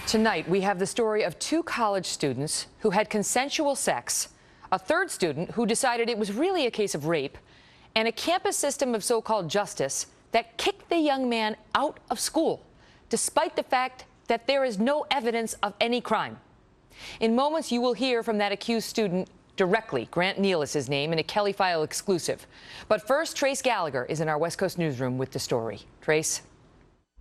Tonight, we have the story of two college students who had consensual sex, a third student who decided it was really a case of rape, and a campus system of so-called justice that kicked the young man out of school, despite the fact that there is no evidence of any crime. In moments, you will hear from that accused student directly. Grant Neal is his name, in a Kelly File exclusive. But first, Trace Gallagher is in our West Coast newsroom with the story. Trace.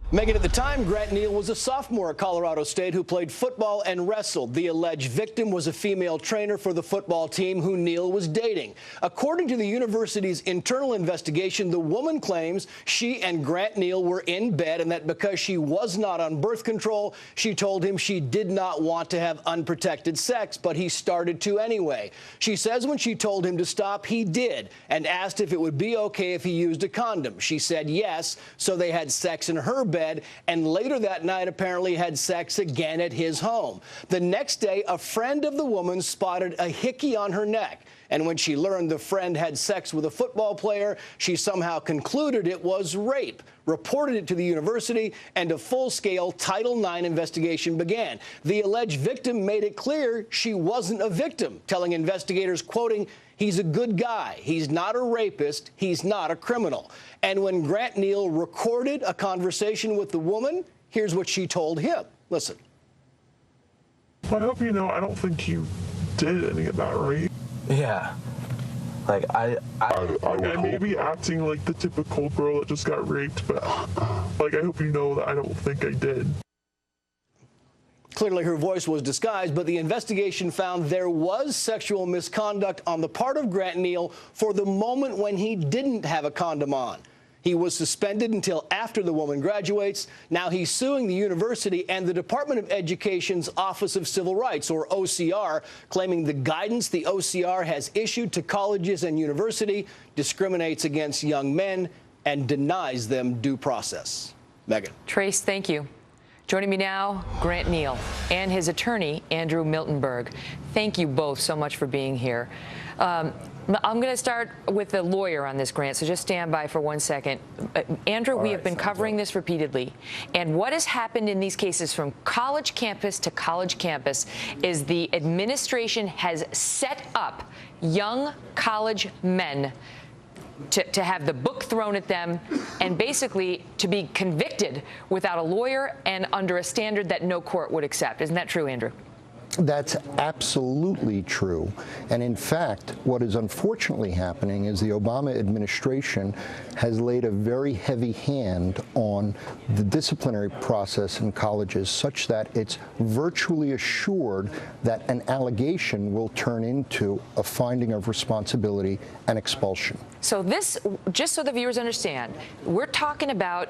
Megan, at the time, Grant Neal was a sophomore at Colorado State who played football and wrestled. The alleged victim was a female trainer for the football team who Neal was dating. According to the university's internal investigation, the woman claims she and Grant Neal were in bed and that because she was not on birth control, she told him she did not want to have unprotected sex, but he started to anyway. She says when she told him to stop, he did, and asked if it would be okay if he used a condom. She said yes, so they had sex in her bed, and later that night apparently had sex again at his home. The next day, a friend of the woman spotted a hickey on her neck. And when she learned the friend had sex with a football player, she somehow concluded it was rape, reported it to the university, and a full-scale Title IX investigation began. The alleged victim made it clear she wasn't a victim, telling investigators, quoting, "He's a good guy. He's not a rapist. He's not a criminal." And when Grant Neal recorded a conversation with the woman, here's what she told him. Listen. I hope you know I don't think you did any of that rape. Yeah. Like, I may be acting like the typical girl that just got raped, but, like, I hope you know that I don't think I did. Clearly, her voice was disguised, but the investigation found there was sexual misconduct on the part of Grant Neal for the moment when he didn't have a condom on. He was suspended until after the woman graduates. Now he's suing the university and the Department of Education's Office of Civil Rights, or OCR, claiming the guidance the OCR has issued to colleges and universities discriminates against young men and denies them due process. Megan. Trace, thank you. Joining me now, Grant Neal and his attorney, Andrew Miltenberg. Thank you both so much for being here. I'm going to start with the lawyer on this, Grant, so just stand by for 1 second. Andrew, we have been covering this repeatedly, and what has happened in these cases from college campus to college campus is the administration has set up young college men to have the book thrown at them and basically to be convicted without a lawyer and under a standard that no court would accept. Isn't that true, Andrew? That's absolutely true. And in fact, what is unfortunately happening is the Obama administration has laid a very heavy hand on the disciplinary process in colleges such that it's virtually assured that an allegation will turn into a finding of responsibility and expulsion. So this, just so the viewers understand, we're talking about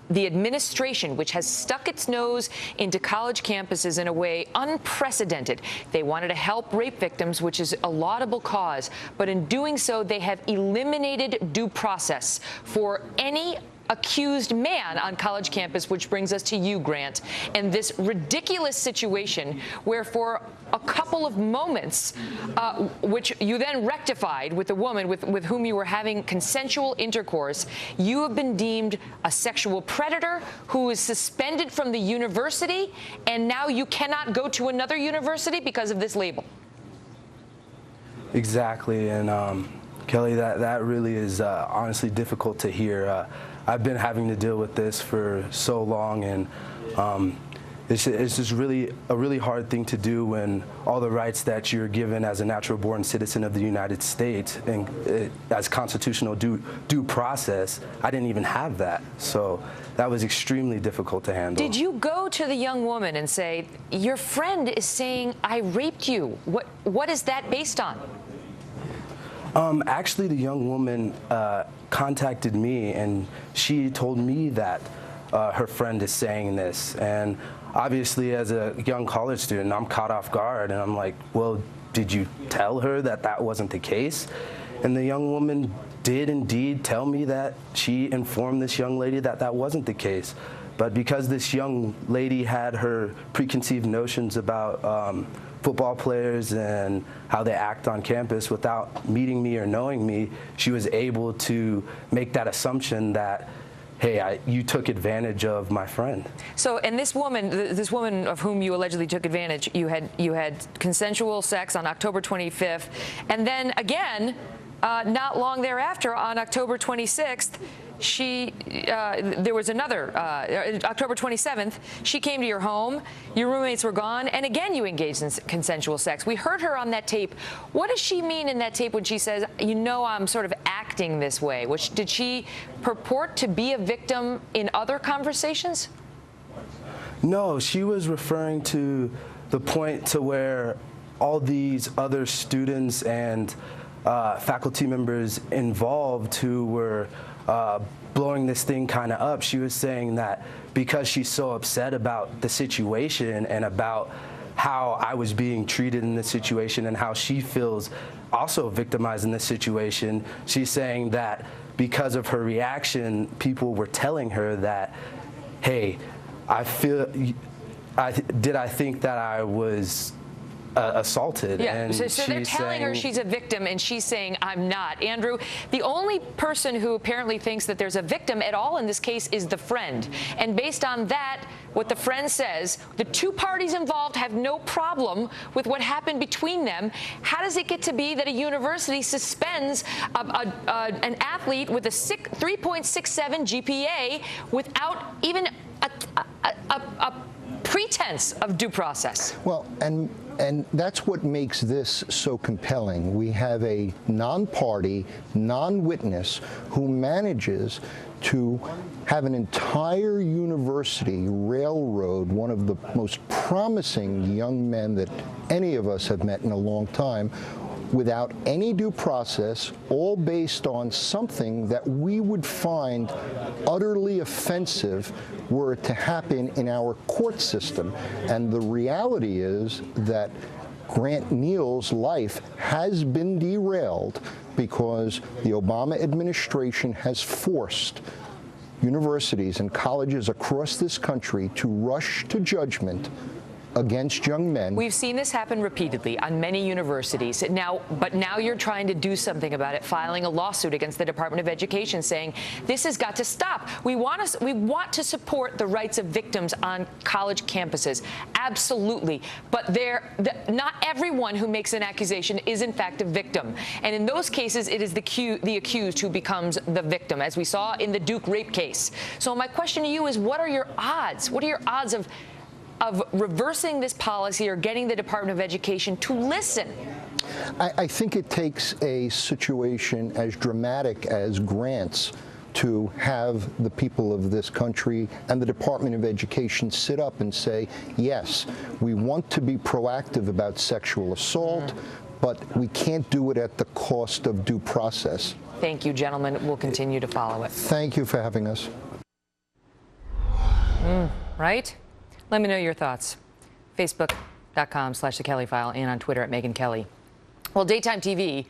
the administration, which has stuck its nose into college campuses in a way unprecedented. They wanted to help rape victims, which is a laudable cause, but in doing so, they have eliminated due process for any accused man on college campus, which brings us to you, Grant, and this ridiculous situation where for a couple of moments, which you then rectified with the woman with whom you were having consensual intercourse, you have been deemed a sexual predator who is suspended from the university, and now you cannot go to another university because of this label. Exactly, and Kelly, that really is honestly difficult to hear. I've been having to deal with this for so long, and it's just really a really hard thing to do when all the rights that you're given as a natural-born citizen of the United States and as constitutional due process, I didn't even have that. So that was extremely difficult to handle. Did you go to the young woman and say, your friend is saying I raped you? What is that based on? Actually, the young woman contacted me, and she told me that her friend is saying this. And obviously, as a young college student, I'm caught off guard, and I'm like, well, did you tell her that that wasn't the case? And the young woman did indeed tell me that she informed this young lady that that wasn't the case. But because this young lady had her preconceived notions about football players and how they act on campus without meeting me or knowing me, she was able to make that assumption that hey, you took advantage of my friend. So, and this woman of whom you allegedly took advantage, you had consensual sex on October 25th, and then again, not long thereafter, on October 26th, there was another, October 27th, she came to your home, your roommates were gone, and again you engaged in consensual sex. We heard her on that tape. What does she mean in that tape when she says, you know, I'm sort of acting this way? Did she purport to be a victim in other conversations? No, she was referring to the point to where all these other students and faculty members involved who were blowing this thing kind of up. She was saying that because she's so upset about the situation and about how I was being treated in this situation and how she feels also victimized in this situation, she's saying that because of her reaction, people were telling her that, hey, I think that I was assaulted. Yeah, and so they're telling her she's a victim, and she's saying, I'm not. Andrew, the only person who apparently thinks that there's a victim at all in this case is the friend. And based on that, what the friend says, the two parties involved have no problem with what happened between them. How does it get to be that a university suspends an athlete with a 3.67 GPA without even a pretense of due process? Well, and that's what makes this so compelling. We have a non-party, non-witness who manages to have an entire university railroad one of the most promising young men that any of us have met in a long time without any due process, all based on something that we would find utterly offensive were it to happen in our court system. And the reality is that Grant Neal's life has been derailed because the Obama administration has forced universities and colleges across this country to rush to judgment against young men. We've seen this happen repeatedly on many universities. But now you're trying to do something about it, filing a lawsuit against the Department of Education saying this has got to stop. We want to support the rights of victims on college campuses. Absolutely. But not everyone who makes an accusation is in fact a victim. And in those cases, it is the accused who becomes the victim, as we saw in the Duke rape case. So my question to you is, what are your odds? What are your odds of reversing this policy or getting the Department of Education to listen? I think it takes a situation as dramatic as Grant's to have the people of this country and the Department of Education sit up and say, yes, we want to be proactive about sexual assault, but we can't do it at the cost of due process. Thank you, gentlemen. We'll continue to follow it. Thank you for having us. Right? Let me know your thoughts. Facebook.com/The Kelly File and on Twitter @Megyn Kelly. Well, daytime TV